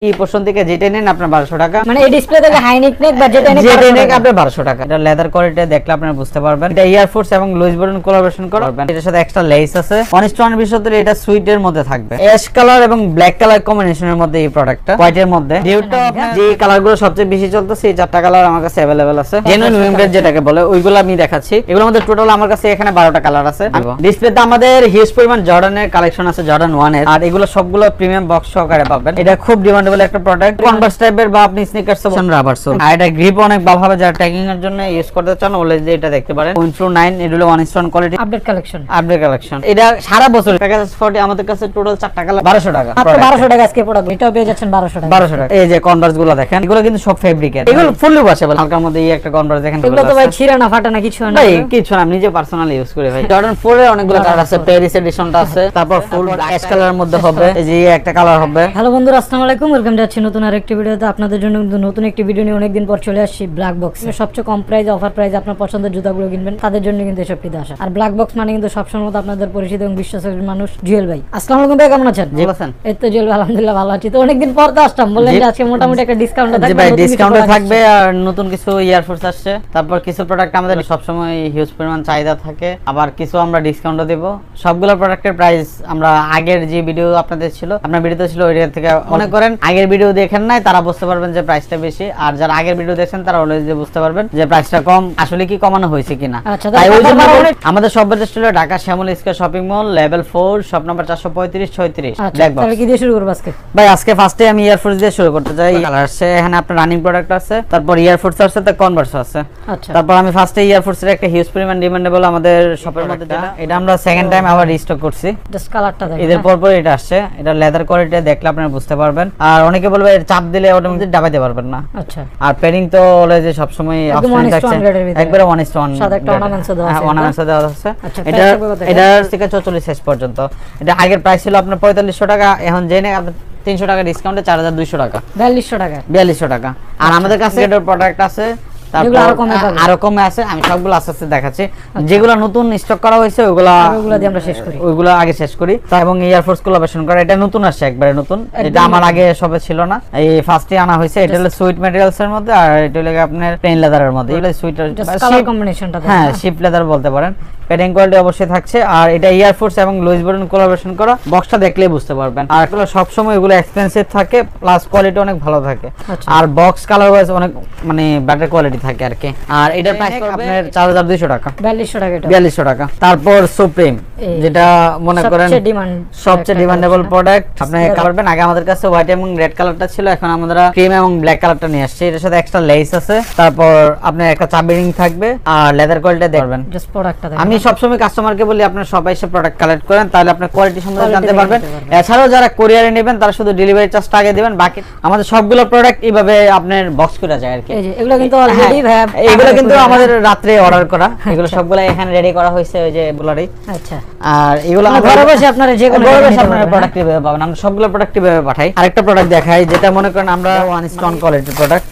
এই পোরশন থেকে যেটা নেন আপনার 1200 টাকা, মানে এই ডিসপ্লে থেকে হাই নেক বা যেটা নেক আপনার 1200 টাকা। এটা লেদার কোয়ালিটি দেখলে আপনারা বুঝতে পারবেন। এটা এয়ার ফোর্স এবং লুইস ভিটন কোলাবোরেশন করা। এটার সাথে এক্সট্রা লেস আছে। অনস্টোনের বিষয়তে এটা সুইটের মধ্যে থাকবে, অ্যাশ কালার এবং ব্ল্যাক কালার কম্বিনেশনের মধ্যে এই প্রোডাক্টটা, হোয়াইটের মধ্যে। যেটা আপনার যে কালারগুলো সবচেয়ে বেশি চলতেছে এই চারটা কালার আমার কাছে अवेलेबल আছে। জেনুইন উইমগ্রেড যেটাকে বলে ওইগুলো আমি দেখাচ্ছি। এগুলোর মধ্যে টোটাল আমার কাছে এখানে 12টা কালার আছে। ডিসপ্লেতে আমাদের হিউজ পরিমাণ জর্ডানের কালেকশন আছে, জর্ডান 1 এর, আর এগুলো সবগুলো প্রিমিয়াম বক্স সহকারে পাবেন। এটা খুব ডিমান্ডেবল একটা প্রোডাক্ট, কনভার্স টাইপের বা আপনি স্নিকার্স অপশন রাবার সোল। আর এটা গ্রিপ অনেক ভালোভাবে যারা ট্রেকিং এর জন্য ইউজ করতে চান অলওয়েজ এটা দেখতে পারেন। 0.9 এগুলো 1 স্টোন কোয়ালিটি আপডেট কালেকশন। এটা সারা বছর প্যাকেজ 40 আমাদের কাছে টোটাল 4টা কালার 1200 টাকা। মাত্র 1200 টাকা আজকে প্রোডাক্ট এটাও পেয়ে যাচ্ছেন 1200 টাকা। 1200 টাকা। এই যে কনভার্স গুলো দেখেন, এগুলো কিন্তু সব ফেব্রিকের, এগুলো ফুললি ওয়াশেবল। হালকার মধ্যে এই একটা কনভার্স দেখেন, এগুলো তো ভাই ছিঁড়া না ফাটা না কিছু না ভাই, কিছু না, আমি নিজে পার্সোনালি ইউজ করি ভাই। জর্ডান 4 এর অনেকগুলো কালার আছে, প্যারিস এডিশনটা আছে, তারপর ফুল অ্যাশ কালারের মধ্যে হবে, এই যে একটা কালার হবে। হ্যালো বন্ধুরা, আসসালামু আলাইকুম, ওয়েলকাম যাচ্ছি নতুন আরেকটি ভিডিওতে। আপনাদের জন্য নতুন একটি ভিডিও নিয়ে অনেকদিন পর চলে আসছি ব্ল্যাক বক্স। সবচেয়ে কম প্রাইস অফার প্রাইস আপনার পছন্দের জুতাগুলো কিনবেন, তাদের জন্য কিন্তু এসব ভিডিও আসা। আর ব্ল্যাক বক্স মানে কিন্তু সবসময় মতো আপনাদের পরিচিত এবং বিশ্বাসের মানুষ জুয়েল ভাই। আসসালামু আলাইকুম ভাই, কেমন আছেন? জি আছেন? এই তো জুয়েল ভাই, আলহামদুলিল্লাহ ভালো আছি। তো অনেকদিন পর তো আসলাম, বললেন যে আজকে মোটামুটি একটা ডিসকাউন্ট থাকবে। জি ভাই, ডিসকাউন্ট থাকবে আর নতুন কিছু ইয়ারফোর্স আসছে। তারপর কিছু প্রোডাক্ট আমাদের সবসময় হিউজ পরিমাণ চাহিদা থাকে, আবার কিছু আমরা ডিসকাউন্টও দেব। সবগুলো প্রোডাক্টের প্রাইস আমরা আগের যে ভিডিও আপনাদের ছিল, আপনার ভিডিওতে ছিল ওই থেকে মনে করেন আগের ভিডিও দেখেন নাই তারা বুঝতে পারবেন যে প্রাইসটা বেশি, আর যারা আগের ভিডিও দেখছেন তারা অলওয়েজ বুঝতে পারবেন যে প্রাইসটা কম, আসলে কি কমানো হয়েছে কিনা। তাই ওই জন্য আমাদের সব স্টোরে Dhaka Shyamoli square shopping mall level 4 shop number 435-36। তাহলে কি দিয়ে শুরু করব আজকে? ভাই আজকে ফার্স্টে আমি ইয়ারফোর্স দিয়ে শুরু করতে চাই। কালার আছে এখানে আপনার রানিং প্রোডাক্ট আছে, তারপর ইয়ারফোর্স আছে, তারপর কনভার্স আছে। আচ্ছা, তারপর আমি ফার্স্টে ইয়ারফোর্সের একটা হিউজ পরিমাণ ডিমান্ডেবল আমাদের শপের মধ্যে, এটা আমরা সেকেন্ড টাইম আবার রিস্টক করছি। জাস্ট কালারটা দেখেন, এদের পর এটা আসছে। এটা লেদার কোয়ালিটি দেখলে আপনারা বুঝতে পারবেন। আর অনেকে বলবে চাপ দিলে অটোমেটিক দাবাইতে পারবেন না। আচ্ছা, আর প্যাডিং তো অলওয়েজ সব সময় অপশন থাকছে, একবারে 1 স্টোন সাদা একটা অর্নামেন্টস দেওয়া আছে। অর্নামেন্টস দেওয়া আছে। এটা থেকে 44 সাইজ পর্যন্ত। এটা আগের প্রাইস ছিল আপনার 4500 টাকা, এখন জেনে আপনার 300 টাকা ডিসকাউন্টে 4200 টাকা, 4200 টাকা। আর আমাদের কাছে এটার প্রোডাক্ট আছে, আরো কমে আছে। আমি সবগুলো আস্তে আস্তে দেখাচ্ছি। যেগুলো নতুন স্টক করা হয়েছে ওগুলা দিয়ে আমরা শেষ করি, ওইগুলো আগে শেষ করি। এবং এয়ারফোর্স কোলাবোরেশন করা, এটা নতুন আসছে, একবারে নতুন। এটা আমার আগে সবে ছিল না, এই ফার্স্টে আনা হয়েছে। এটা হলো সুইট ম্যাটেরিয়ালস এর মধ্যে, আর এটা হলো আপনার প্লেন লেদারের মধ্যে। এটা সুইট কালার কম্বিনেশনটা, হ্যাঁ শিপ লেদার বলতে পারেন। প্যাডিং কোয়ালিটি অবশ্যই থাকছে। আর এটা এয়ারফোর্স এবং লুইস ভিটন কোলাবোরেশন করা, বক্সটা দেখলেই বুঝতে পারবেন। আর এগুলো সব সময় এগুলো এক্সপেন্সিভ থাকে, প্লাস কোয়ালিটি অনেক ভালো থাকে। আর বক্স কালার ওয়াইজ অনেক মানে বেটার কোয়ালিটি থাকে আর কি। আর এটার প্রাইস আপনার 4200 টাকা, 4200 টাকা। তারপর সুপ্রিম, যেটা মনে করেন সবচেয়ে ডিমান্ডেবল প্রোডাক্ট, আপনি পারবেন। আগে আমাদের কাছে হোয়াইট এবং রেড কালারটা ছিল, এখন আমরা ক্রিম এবং ব্ল্যাক কালারটা নিয়ে আসছি। এটার সাথে এক্সট্রা লেস আছে, তারপর আপনার একটা চাবি রিং থাকবে, আর লেদার কোয়ালিটি দেখবেন। জাস্ট প্রোডাক্টটা আমি সবসময় কাস্টমারকে বলি আপনারা সবাই এসে প্রোডাক্ট কালেক্ট করেন, তাহলে আপনার কোয়ালিটি সম্বন্ধে জানতে পারবেন। এছাড়াও যারা কুরিয়ারে নেবেন তারা শুধু ডেলিভারি চার্জটা আগে দিবেন, বাকি আমাদের সবগুলো প্রোডাক্ট এইভাবে আপনার বক্স করা যায় আর কি। এগুলো কিন্তু অলরেডি এগুলো কিন্তু আমাদের রাত্রে অর্ডার করা, এগুলো সবগুলো এখানে রেডি করা হয়েছে ওই যে বলারই। আচ্ছা, আর এগুলো ঘরে বসে আপনারা যে কোনো প্রোডাক্ট কিভাবে পাবেন, আমরা সবগুলো প্রোডাক্ট কিভাবে পাঠাই। আরেকটা প্রোডাক্ট দেখাই, যেটা মনে করেন আমরা 1 স্টোন কোয়ালিটির প্রোডাক্ট।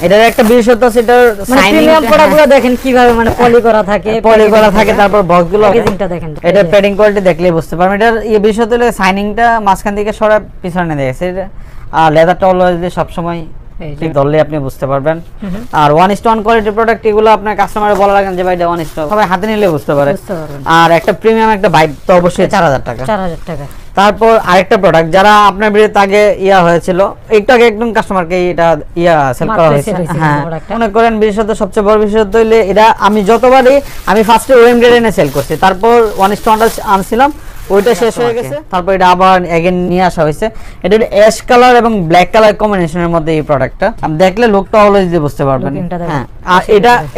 এটার একটা বিশেষত্ব আছে, এটার প্রিমিয়াম প্রোডাক্টগুলো দেখেন কিভাবে মানে পলি করা থাকে, তারপর বক্সগুলো প্যাকেজিংটা দেখেন। এটা প্যাডিং কোয়ালিটি দেখলেই বুঝতে পারবেন। এটার এই বিশেষত্ব হলো সাইনিংটা মাঝখান থেকে সরা পিছনে দিয়েছে, আর লেদারটা অলওয়েজ সব সময় ঠিক ধরলে আপনি বুঝতে পারবেন। আর 1 স্টোন কোয়ালিটির প্রোডাক্ট এগুলো আপনার কাস্টমারে বলা লাগেন যে ভাই এটা 1 স্টোন, সবাই হাতে নিলে বুঝতে পারে। আর একটা প্রিমিয়াম একটা ভাইব তো অবশ্যই 4000 টাকা। তারপর আরেকটা প্রোডাক্ট যারা আপনার ভিডিওতে আগে হয়েছিল, একটু আগে একদম কাস্টমারকে এটা সেল করা হয়েছে। হ্যাঁ, মনে করেন বিশেষত সবচেয়ে বড় বিশেষত্ব হইলে এটা আমি যতবারই আমি ফার্স্টে ওএম গ্রেড এনে সেল করছি, তারপর 1 স্টোনটা আনছিলাম, ওইটা শেষ হয়ে গেছে, তারপর এটা আবার এগেইন নিয়ে আসা হয়েছে। এটা অ্যাশ কালার এবং ব্ল্যাক কালার কম্বিনেশনের মধ্যে এই প্রোডাক্টটা আপনি দেখলে লোকটা অলওয়েজ বুঝতে পারবেন। হ্যাঁ, আর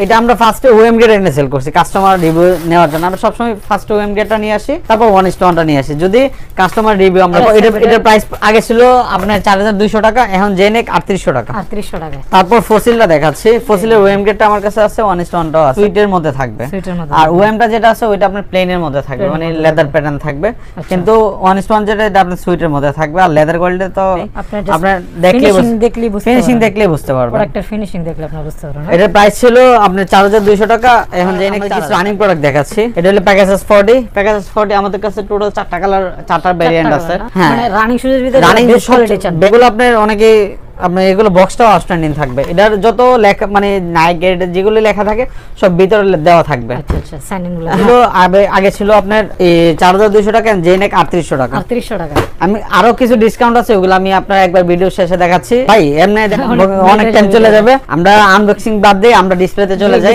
এটা আমরা ফার্স্টে ওএম গ্রেড এনে সেল করছি কাস্টমার রিভিউ নেওয়ার জন্য। আমরা সবসময় ফার্স্টে ওএম গ্রেডটা নিয়ে আসি, তারপর 1 স্টোনটা নিয়ে আসি। যদি কাস্টমার রিভিউ আমরা এটার প্রাইস আগে ছিল আপনার 4200 টাকা, এখন জেনেক 3800 টাকা। তারপর ফসিলটা দেখাচ্ছি। ফসিলের ওএম গ্রেডটা আমার কাছে আছে, 1 স্টোনটাও আছে, সুইটের মধ্যে থাকবে। আর ওএমটা যেটা আছে ওইটা আপনার প্লেনের মধ্যে থাকবে, মানে লেদার প্যাটার্ন থাকবে। থাকবে, কিন্তু 1:1 যেটা এটা আপনার সুইটের মধ্যে থাকবে। আর লেদার কোয়ালিটি তো আপনার ফিনিশিং দেখলেই বুঝতে পারবেন, প্রোডাক্টের ফিনিশিং দেখলে আপনারা বুঝতে পারবেন। এটার প্রাইস ছিল আপনার 4200 টাকা। এখন যে কিছু রানিং প্রোডাক্ট দেখাচ্ছি, এটা হলো প্যাকেজেস 40। প্যাকেজেস 40 আমাদের কাছে টোটাল 4টা কালার, 4টা ভেরিয়েন্ট আছে। হ্যাঁ, মানে রানিং শুজের ভিতরে রানিং বেস্ট কোয়ালিটি চান, এগুলো আপনার অনেকে আপনার এগুলো বক্সটাও আউটস্ট্যান্ডিং থাকবে। এটার যত লেখা মানে নাইক গ্রেড যেগুলো লেখা থাকে সব ভিতরে দেওয়া থাকবে। আচ্ছা আচ্ছা, সাইনিং গুলো এগুলো আগে ছিল আপনার 4200 টাকা, জেনেক 3800 টাকা। 3800 টাকা। আমি আরো কিছু ডিসকাউন্ট আছে, ওগুলো আমি আপনার একবার ভিডিও শেষে দেখাচ্ছি। ভাই এমনি অনেক টাইম চলে যাবে, আমরা আনবক্সিং বাদ দিয়ে আমরা ডিসপ্লেতে চলে যাই।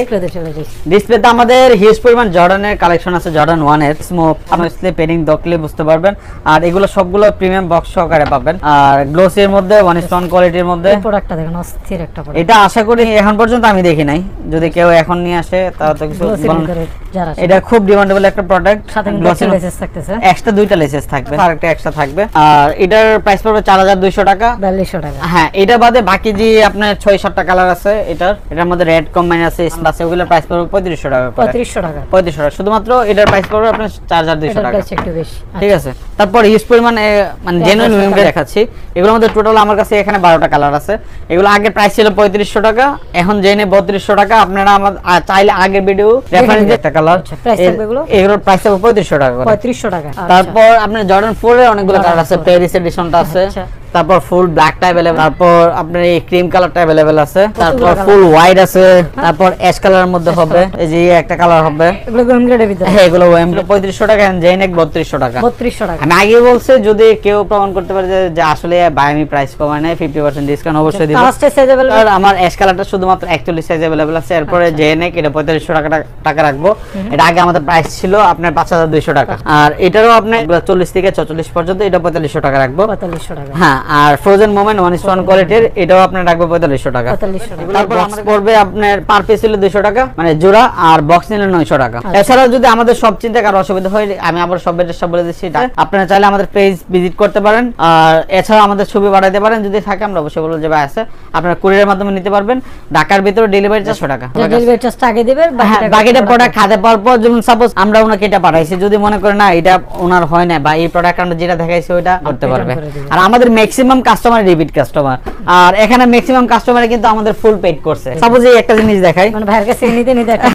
ডিসপ্লেতে আমাদের হিউজ পরিমাণ জর্ডানের কালেকশন আছে, জর্ডান 1 এর স্মোক, আপনার স্লিপ পেডিং দেখলে বুঝতে পারবেন। আর এগুলো সবগুলো প্রিমিয়াম বক্স সহকারে পাবেন। আর গ্লোসির মধ্যে 1:1 কোয়ালিটির মধ্যে প্রোডাক্টটা দেখেন, অস্থির একটা প্রোডাক্ট। এটা আশা করি এখন পর্যন্ত আমি দেখি নাই, যদি কেউ এখন নিয়ে আসে তাহলে তো কিছু এটা খুব ডিমান্ডেবল একটা প্রোডাক্ট। সাথে গ্লোসি লেসেস থাকতেছে, এক্সট্রা 2টা লেসেস থাকবে, আর একটা এক্সট্রা থাকবে। আর এটার প্রাইস পড়বে 4200 টাকা। 4200 টাকা। হ্যাঁ, এটা বাদে বাকি যে আপনার 6-7টা কালার আছে, এটার মধ্যে রেড কম্বাইন আছে, আছে, ওগুলোর প্রাইস পড়বে 3500 টাকা। 3500 টাকা। 3500 টাকা শুধুমাত্র। এটার প্রাইস পড়বে আপনার 4200 টাকা। এটা একটু বেশি, ঠিক আছে। তারপর হিউজ পরিমাণে মানে জেনুইন উইমকে দেখাচ্ছি। এগুলোর মধ্যে টোটাল আমার কাছে এখানে 12টা কালার আছে। এগুলো আগে প্রাইস ছিল 3500 টাকা, এখন জেনে 3200 টাকা। আপনারা আমার চাইলে আগের ভিডিও রেফারেন্স একটা কালার, প্রাইস থাকবে এগুলো, এগুলোর প্রাইস হবে 3500 টাকা করে। 3500 টাকা। তারপর আপনার জর্ডান 4 এর অনেকগুলো কালার আছে, প্যারিস এডিশনটা আছে, তারপর ফুল ব্ল্যাকটা अवेलेबल, তারপর আপনার এই ক্রিম কালারটা अवेलेबल আছে, তারপর ফুল হোয়াইট আছে, তারপর অ্যাশ কালারের মধ্যে হবে, এই যে একটা কালার হবে। এগুলো ওয়েম গ্রেডের ভিতরে। হ্যাঁ, এগুলো ওয়েম 3500 টাকা, এন্ড জেনেক 3200 টাকা। 3200 টাকা। আমি আগে বলছি যদি কেউ প্রমাণ করতে পারে যে আসলে ভাই আমি প্রাইস কমাই নাই, 50% ডিসকাউন্ট অবশ্যই দিব। কালার সাইজ अवेलेबल, আর আমার অ্যাশ কালারটা শুধুমাত্র 41 সাইজ अवेलेबल আছে। এরপরে জেনেক এটা 3500 টাকা রাখবো। এটা আগে আমাদের প্রাইস ছিল আপনার 5200 টাকা। আর এটারও আপনার 40 থেকে 44 পর্যন্ত, এটা 4500 টাকা রাখবো। 4500 টাকা। হ্যাঁ, আর ফ্রোজেন মোমেন্ট 1:1 কোয়ালিটির, এটাও আপনার রাখবো 4500 টাকা। 4500 টাকা। তারপর আমাদের পড়বে আপনার পার পিস হলো 200 টাকা, মানে জোড়া, আর বক্স নিলে 900 টাকা। এছাড়াও যদি আমাদের সব চিন্তা কারো অসুবিধা হয়, আমি আবার সব বেটার সব বলে দিচ্ছি, আপনারা চাইলে আমাদের পেজ ভিজিট করতে পারেন। আর এছাড়াও আমাদের ছবি পাঠাতে পারেন, যদি থাকে আমরা অবশ্যই বলবো যে ভাই আছে, আপনারা কুরিয়ারের মাধ্যমে নিতে পারবেন। ঢাকার ভিতরে ডেলিভারি 400 টাকা। ডেলিভারি চার্জটা আগে দিবেন, বাকিটা প্রোডাক্ট খাতে পাওয়ার পর, যেমন সাপোজ আমরা ওনাকে এটা পাঠাইছি, যদি মনে করে না এটা ওনার হয় না বা এই প্রোডাক্ট আমরা যেটা দেখাইছি ওইটা করতে পারবে। আর আমাদের ম্যাক্সিমাম কাস্টমার রিপিট কাস্টমার, আর এখানে ম্যাক্সিমাম কাস্টমার কিন্তু আমাদের ফুল পেড করছে। সাপোজ এই একটা জিনিস দেখাই, মানে ভাইয়ের কাছে নিতে একটা